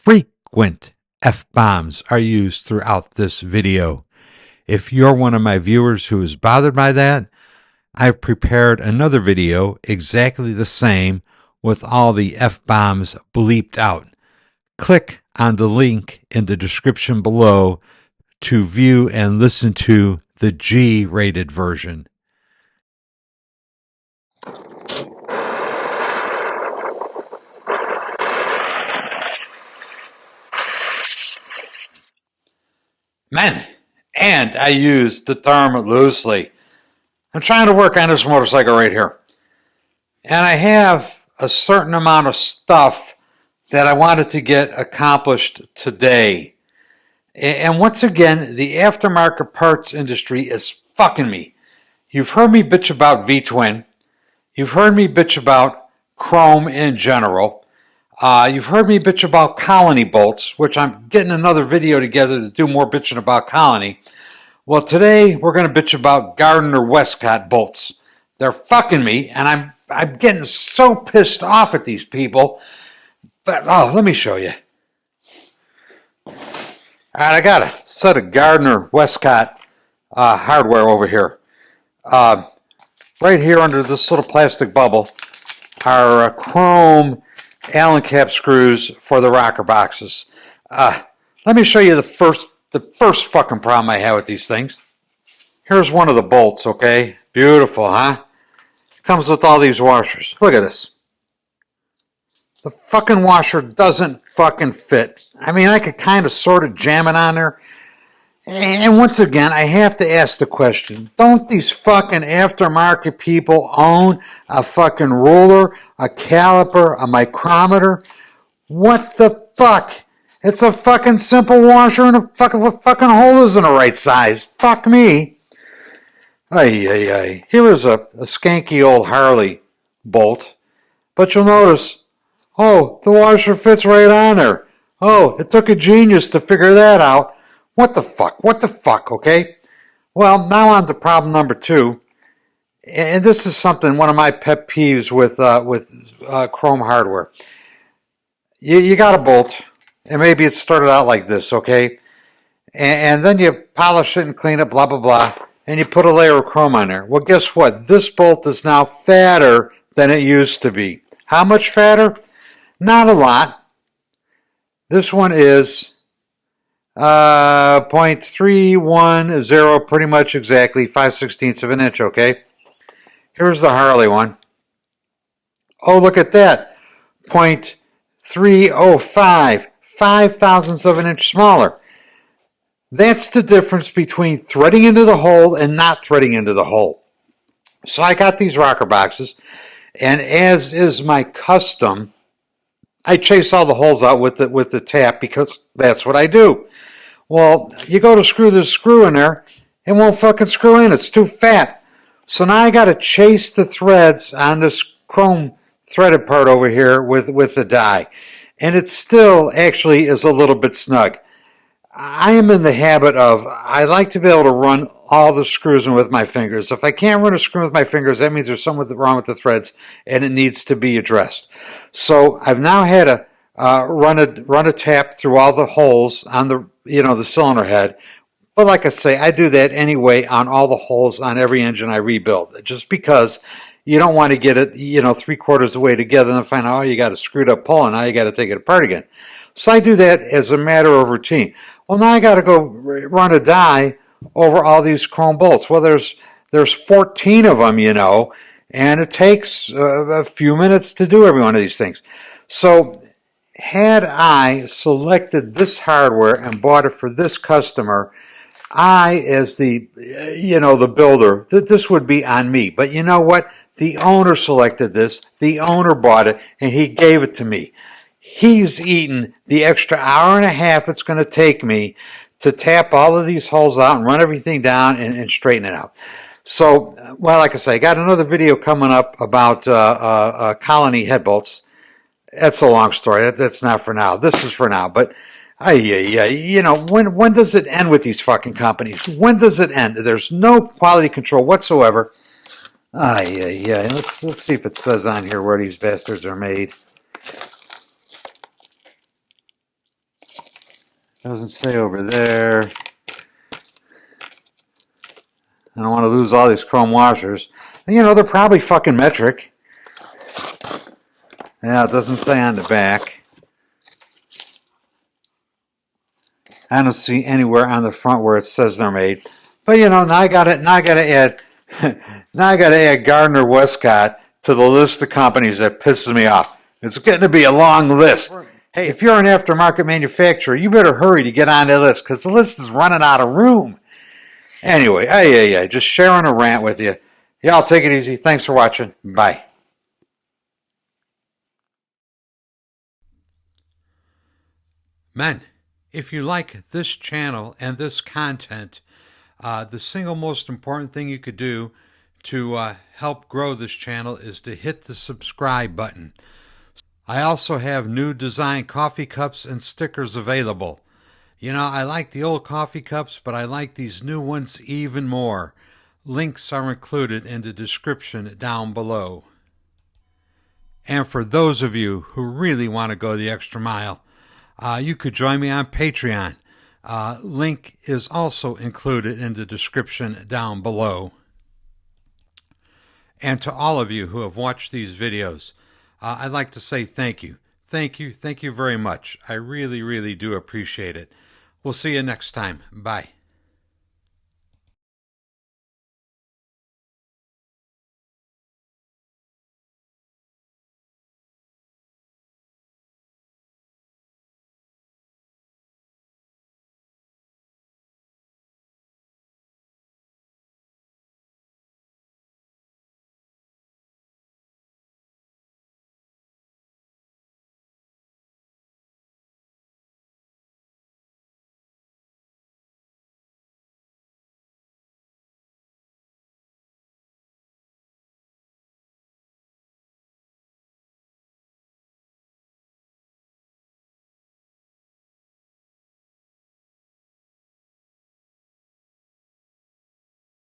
frequent F-bombs are used throughout this video. If you're one of my viewers who is bothered by that, I've prepared another video exactly the same with all the F-bombs bleeped out. Click on the link in the description below to view and listen to the G-rated version. Men, and I use the term loosely. I'm trying to work on this motorcycle right here. And I have a certain amount of stuff that I wanted to get accomplished today. And once again, the aftermarket parts industry is fucking me. You've heard me bitch about V-twin. You've heard me bitch about chrome in general. You've heard me bitch about colony bolts, which I'm getting another video together to do more bitching about colony. Well, today we're going to bitch about Gardner-Wescott bolts. They're fucking me, and I'm getting so pissed off at these people. But, let me show you. All right, I got a set of Gardner-Wescott hardware over here. Right here under this little plastic bubble are chrome Allen cap screws for the rocker boxes. Let me show you the first fucking problem I have with these things. Here's one of the bolts, okay? Beautiful, huh? Comes with all these washers. Look at this. The fucking washer doesn't fucking fit. I mean, I could kind of sort of jam it on there. And once again, I have to ask the question, don't these fucking aftermarket people own a fucking ruler, a caliper, a micrometer? What the fuck? It's a fucking simple washer and a fucking hole isn't the right size. Fuck me. Ay. Here is a skanky old Harley bolt. But you'll notice, oh, the washer fits right on there. Oh, it took a genius to figure that out. What the fuck, okay? Well, now on to problem number 2. And this is one of my pet peeves with chrome hardware. You got a bolt, and maybe it started out like this, okay? And then you polish it and clean it, blah, blah, blah, and you put a layer of chrome on there. Well, guess what? This bolt is now fatter than it used to be. How much fatter? Not a lot. This one is 0.310, pretty much exactly 5/16 of an inch, okay? Here's the Harley one. Oh, look at that. 0.305, 5/1000 of an inch smaller. That's the difference between threading into the hole and not threading into the hole. So I got these rocker boxes, and as is my custom, I chase all the holes out with the tap because that's what I do. Well, you go to screw this screw in there, it won't fucking screw in. It's too fat. So now I got to chase the threads on this chrome threaded part over here with the die. And it still actually is a little bit snug. I am in the habit of, I like to be able to run all the screws in with my fingers. If I can't run a screw with my fingers, that means there's something wrong with the threads and it needs to be addressed. So I've now had to run a tap through all the holes on the cylinder head. But like I say, I do that anyway on all the holes on every engine I rebuild, just because you don't want to get it 3/4 of the way together and then find out, oh, you got a screwed up pole and now you got to take it apart again. So I do that as a matter of routine. Well, now I got to go run a die over all these chrome bolts. Well, there's 14 of them, and it takes a few minutes to do every one of these things. So had I selected this hardware and bought it for this customer, I, as the builder, this would be on me. But you know what? The owner selected this. The owner bought it, and he gave it to me. He's eaten the extra hour and a half it's going to take me to tap all of these holes out and run everything down and straighten it out. So, well, like I say, I got another video coming up about colony head bolts. That's a long story. That's not for now. This is for now. But, when does it end with these fucking companies? When does it end? There's no quality control whatsoever. Let's see if it says on here where these bastards are made. Doesn't say over there. I don't want to lose all these chrome washers. You know, they're probably fucking metric. Yeah, it doesn't say on the back. I don't see anywhere on the front where it says they're made. But you know, now I gotta add Gardner-Wescott to the list of companies that pisses me off. It's getting to be a long list. Hey, if you're an aftermarket manufacturer, you better hurry to get on that list because the list is running out of room. Anyway, yeah, just sharing a rant with you. Y'all take it easy. Thanks for watching. Bye. Men, if you like this channel and this content, the single most important thing you could do to help grow this channel is to hit the subscribe button. I also have new design coffee cups and stickers available. You know, I like the old coffee cups, but I like these new ones even more. Links are included in the description down below. And for those of you who really want to go the extra mile, you could join me on Patreon. Link is also included in the description down below. And to all of you who have watched these videos, I'd like to say thank you. Thank you very much. I really do appreciate it. We'll see you next time. Bye.